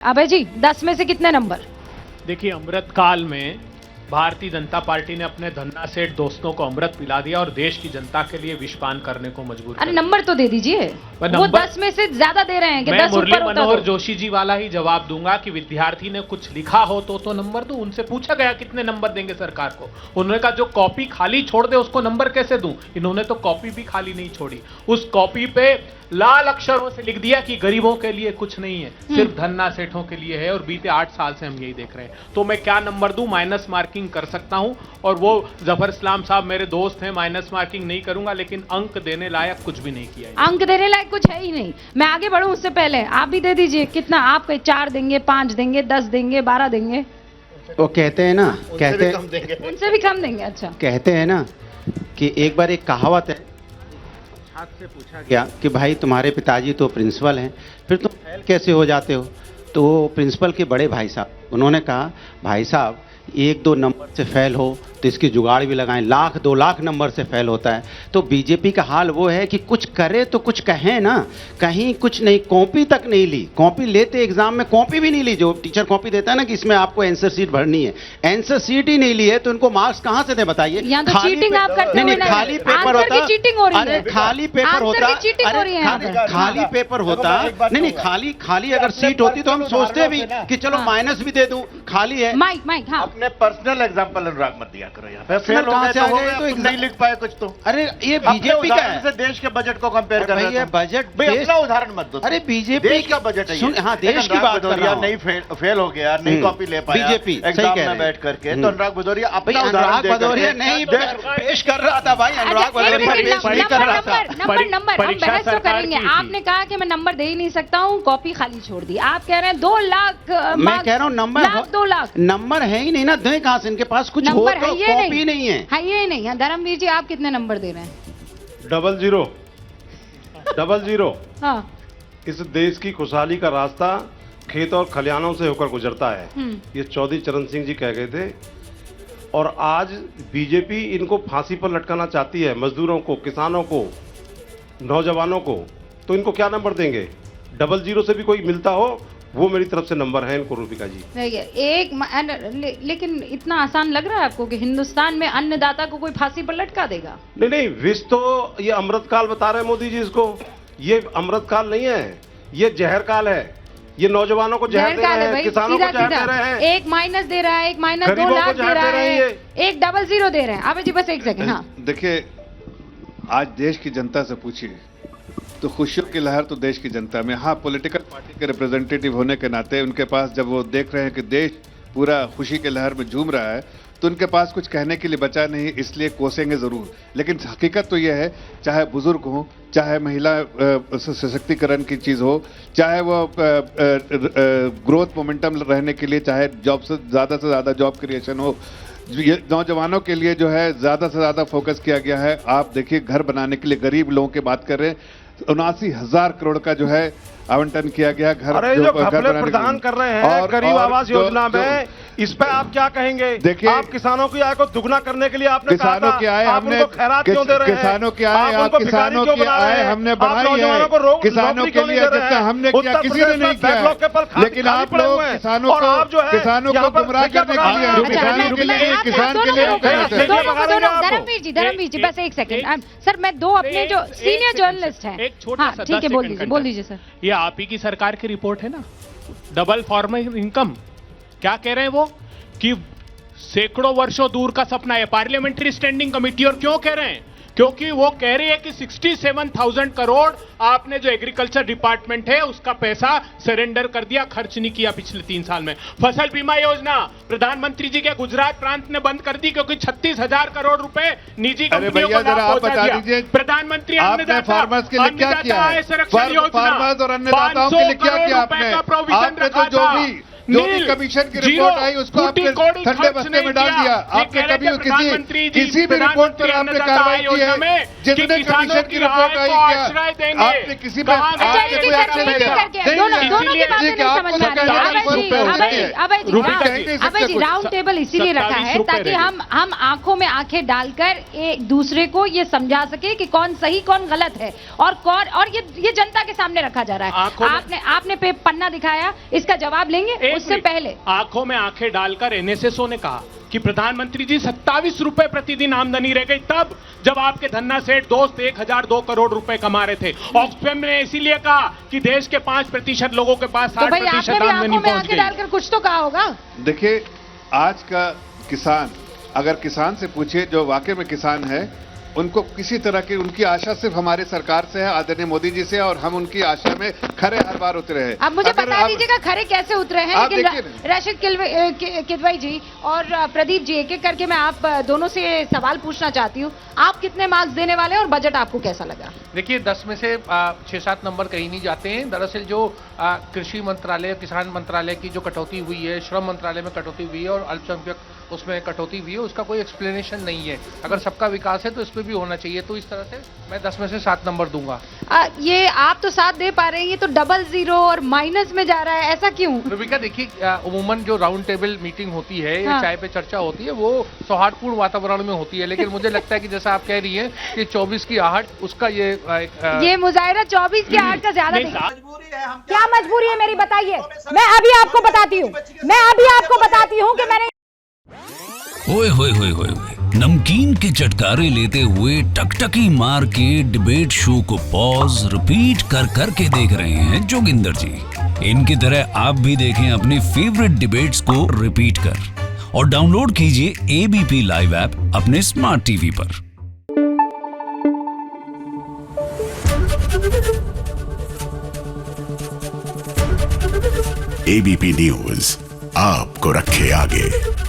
अभय जी 10 में से कितने नंबर? देखिए, अमृत काल में भारतीय जनता पार्टी ने अपने धन्ना सेठ दोस्तों को अमृत पिला दिया और देश की जनता के लिए विषपान करने को मजबूर अरे कर नंबर तो दे दीजिए। वो 10 में से ज्यादा दे रहे हैं कि मैं 10 मुरली ऊपर होता मनोहर तो। जोशी जी वाला ही जवाब दूंगा कि विद्यार्थी ने कुछ लिखा हो तो नंबर दो। उनसे पूछा गया कितने नंबर देंगे सरकार को, उन्होंने कहा जो कॉपी खाली छोड़ दे उसको नंबर कैसे दूं। इन्होंने तो कॉपी भी खाली नहीं छोड़ी, उस कॉपी पे लाल अक्षरों से लिख दिया कि गरीबों के लिए कुछ नहीं है, सिर्फ धन्ना सेठों के लिए है। और बीते 8 साल से हम यही देख रहे हैं। तो मैं क्या नंबर दूं? माइनस मार्किंग कर सकता हूं, और वो जफर इस्लाम साहब मेरे दोस्त हैं, माइनस मार्किंग नहीं करूंगा, लेकिन अंक देने लायक कुछ भी नहीं किया है। अंक देने लायक कुछ है ही नहीं। मैं आगे बढ़ूं उससे पहले आप भी दे दीजिए। कितना आप 4 देंगे, 5 देंगे, 10 देंगे, 12 देंगे? वो कहते हैं ना, कहते उनसे भी कम देंगे। अच्छा, कहते हैं ना कि एक बार एक कहावत है, छात्र से पूछा गया कि भाई तुम्हारे पिताजी तो प्रिंसिपल हैं, फिर तुम फेल कैसे हो जाते हो? तो प्रिंसिपल के बड़े भाई साहब उन्होंने कहा, भाई साहब 1-2 नंबर से फेल हो तो इसकी जुगाड़ भी लगाएं, 1,00,000-2 लाख नंबर से फेल होता है। तो बीजेपी का हाल वो है कि कुछ करे तो कुछ कहें ना, कहीं कुछ नहीं, कॉपी तक नहीं ली। कॉपी लेते एग्जाम में कॉपी भी नहीं ली, जो टीचर कॉपी देता है ना कि इसमें आपको आंसर शीट भरनी है, आंसर शीट ही नहीं ली है तो इनको मार्क्स कहाँ से दे बताइए? यहाँ तो चीटिंग आप करते नहीं, खाली पेपर होता, चीटिंग हो रही है। अरे खाली पेपर होता, खाली पेपर होता, नहीं खाली अगर सीट होती तो हम सोचते भी कि चलो माइनस भी दे दूं, खाली है। माइक हाँ, अपने पर्सनल एग्जांपल अनुराग मत दिया करो। यहाँ पे फेल हो कहाँ गए से तो आ हो गए? गए, तो तुम नहीं लिख पाए कुछ तो। अरे ये बीजेपी का है, से देश के बजट को कंपेयर कर रहे ये बजट भाई, अपना उदाहरण मत दो। अरे बीजेपी देश का बजट है ये। हाँ, देश की बात कर रहा हूं। नहीं फेल हो गया, नहीं कॉपी ले पाया बीजेपी सही एग्जाम कह में रहे बैठ करके, तो अनुराग भदौरिया अपना उदाहरण अनुराग दे भदौरिया नहीं पेश कर रहा था भाई, अनुराग भदौरिया पेश नहीं कर रहा था। नंबर हम बहस तो करेंगे। आपने कहा कि मैं नंबर दे ही नहीं सकता हूँ, कॉपी खाली छोड़ दी। आप कह रहे हैं 2 लाख, मैं कह रहा हूँ नंबर 2 लाख नंबर है ही नहीं ना, दें कहां से? इनके पास कुछ हो नंबर तो है ये कॉपी नहीं है। ये नहीं है। धर्मवीर जी आप कितने नंबर दे रहे हैं? 00 हाँ, इस देश की खुशहाली का रास्ता खेत और खलिहानों से होकर गुजरता है, ये चौधरी चरण सिंह जी कह गए थे। और आज बीजेपी इनको फांसी पर लटकाना चाहती है, मजदूरों को, किसानों को, नौजवानों को। तो इनको क्या नंबर देंगे? 00 से भी कोई मिलता हो वो मेरी तरफ से नंबर है इनको, रूपिका जी। लेकिन इतना आसान लग रहा है आपको कि हिंदुस्तान में अन्नदाता को कोई फांसी पर लटका देगा? नहीं, विष तो ये अमृतकाल बता रहे हैं मोदी जी इसको। ये अमृतकाल नहीं है, ये जहर काल है। ये नौजवानों को जहर दे रहे हैं, किसानों को जहर दे रहे हैं। एक माइनस दे रहा है, एक माइनस 2 गरीबों को लाख दे जहर रहा दे रहे है, हैं एक 00 दे रहे हैं। अबे जी बस एक सेकंड। हाँ, देखिए, आज देश की जनता से पूछिए तो खुशियों की लहर तो देश की जनता में। हाँ, पॉलिटिकल पार्टी के रिप्रेजेंटेटिव होने के नाते उनके पास, जब वो देख रहे हैं कि देश पूरा खुशी की लहर में झूम रहा है, तो उनके पास कुछ कहने के लिए बचा नहीं, इसलिए कोसेंगे जरूर। लेकिन हकीकत तो यह है, चाहे बुजुर्ग हो, चाहे महिला सशक्तिकरण की चीज हो, चाहे वो ग्रोथ मोमेंटम रहने के लिए, चाहे जॉब से ज्यादा जॉब क्रिएशन हो, ये नौजवानों के लिए जो है ज्यादा से ज्यादा फोकस किया गया है। आप देखिए, घर बनाने के लिए गरीब लोगों की बात कर रहे हैं, 79,000 करोड़ का जो है आवंटन किया गया। घर अरे जो घपले प्रदान कर रहे हैं गरीब आवास योजना में, इस पे आप क्या कहेंगे? देखिए, आप किसानों की आय को दुगना करने के लिए आपने कहा किसानों था, की आय आप हमने, उनको खैरात क्यों दे रहे हैं? किसानों की आय, आप उनको किसानों भिखारी की क्यों बना रहे आय हैं? हमने आप बढ़ाई नौजवानों को है, किसानों नौकरी के क्यों नहीं लिए दे रहे जितना हैं? हमने किया, उत्तर किसी प्रदेश ने में नहीं किया बैकलॉग के पल खाली लेकिन आप पड़े लोग हुए हैं। किसानों और आप जो है को यहाँ पर गुमराह करने के लिए, किसानों के लिए, किसान के लिए। धर्मवीर जी बस एक सेकंड सर, मैं 2 अपने जो सीनियर जर्नलिस्ट हैं। एक छोटा हाँ सा ठीक है, 10 बोल सेकंड दीजिए का बोल दीजिए सर। ये आप ही की सरकार की रिपोर्ट है ना, डबल फॉर्मल इनकम। क्या कह रहे हैं वो कि सैकड़ों वर्षों दूर का सपना है पार्लियामेंट्री स्टैंडिंग कमेटी। और क्यों कह रहे हैं? क्योंकि वो कह रही है कि 67,000 करोड़ आपने जो एग्रीकल्चर डिपार्टमेंट है उसका पैसा सरेंडर कर दिया, खर्च नहीं किया पिछले 3 साल में। फसल बीमा योजना प्रधानमंत्री जी के गुजरात प्रांत ने बंद कर दी क्योंकि 36,000 करोड़ रुपए निजी कंपनियों को लाभ पहुंचा दिया। प्रधानमंत्री फार्मर्स के लिए क्या किया है? फार्मर्स और अन्नदाताओं के लिए क्या किया आपने? आपने तो जो भी कमीशन की रिपोर्ट आई उसको आपने ठंडे बस्ते में डाल दिया। आपने कभी किसी भी रिपोर्ट पर आपने कार्रवाई की है? जिसने कमीशन की रिपोर्ट आई क्या आपने किसी पे आपने कोई एक्शन लिया? दोनों की बातें नहीं समझ में आ रही है। रुपए हो अभय गए। जी, अभय जी, रुपए राउंड- जी, अभय जी, राउंड टेबल इसीलिए रखा 27 है रुपए ताकि रह गए। हम आंखों में आंखें डालकर एक दूसरे को ये समझा सके कि कौन सही कौन गलत है और कौन, और ये जनता के सामने रखा जा रहा है। आंखों में- आपने पन्ना दिखाया, इसका जवाब लेंगे एक उससे मिनट। पहले। आंखों में आंखें डालकर एनएसएसओ ने कहा कि प्रधानमंत्री जी 27 रुपए प्रतिदिन आमदनी रह गई तब जब आपके धन्ना सेठ दोस्त 1,002 करोड़ रुपए कमा रहे थे। ऑक्सफैम ने इसीलिए कहा कि देश के 5% लोगों के पास तो 60% भाई आपने भी आमदनी आंखों में पहुंच आंखें गई। डालकर कुछ तो कहा होगा। देखिए, आज का किसान, अगर किसान से पूछे जो वाकई में किसान है, उनको किसी तरह की उनकी आशा सिर्फ हमारी सरकार से है, आदरणीय मोदी जी से, और हम उनकी आशा में खरे हर बार उतरे हैं। अब मुझे अगर बता आप- दीजिएगा खरे कैसे उतरे हैं। आप लेकिन देखिए ना। राशिद किदवई जी और प्रदीप जी, एक एक करके मैं आप दोनों से सवाल पूछना चाहती हूँ। आप कितने मार्क्स देने वाले हैं और बजट आपको कैसा लगा? देखिए, 10 में से 6-7 नंबर कहीं नहीं जाते हैं। दरअसल जो कृषि मंत्रालय, किसान मंत्रालय की जो कटौती हुई है, श्रम मंत्रालय में कटौती हुई है और अल्पसंख्यक उसमें कटौती हुई है, उसका कोई एक्सप्लेनेशन नहीं है। अगर सबका विकास है तो इसमें भी होना चाहिए। तो इस तरह से मैं 10 में से 7 नंबर दूंगा। ये आप तो 7 दे पा रहे हैं, ये तो डबल जीरो और माइनस में जा रहा है, ऐसा क्यों? रूबिका, देखिए, उमूमन जो राउंड टेबल मीटिंग होती है या हाँ। चाय पे चर्चा होती है, वो सौहार्दपूर्ण वातावरण में होती है। लेकिन मुझे लगता है कि जैसा आप कह रही हैं कि 24 की आहट, उसका ये मुजाहिरा 24 की 8 का ज्यादा नहीं, क्या मजबूरी है मेरी, बताइए। मैं अभी आपको बताती हूँ कि मैंने ओए होए होए होए होए। नमकीन के चटकारे लेते हुए टकटकी मार के डिबेट शो को पॉज रिपीट कर कर के देख रहे हैं जोगिंदर जी। इनकी तरह आप भी देखें अपने फेवरेट डिबेट्स को रिपीट कर और डाउनलोड कीजिए एबीपी लाइव ऐप अपने स्मार्ट टीवी पर। एबीपी न्यूज आपको रखे आगे।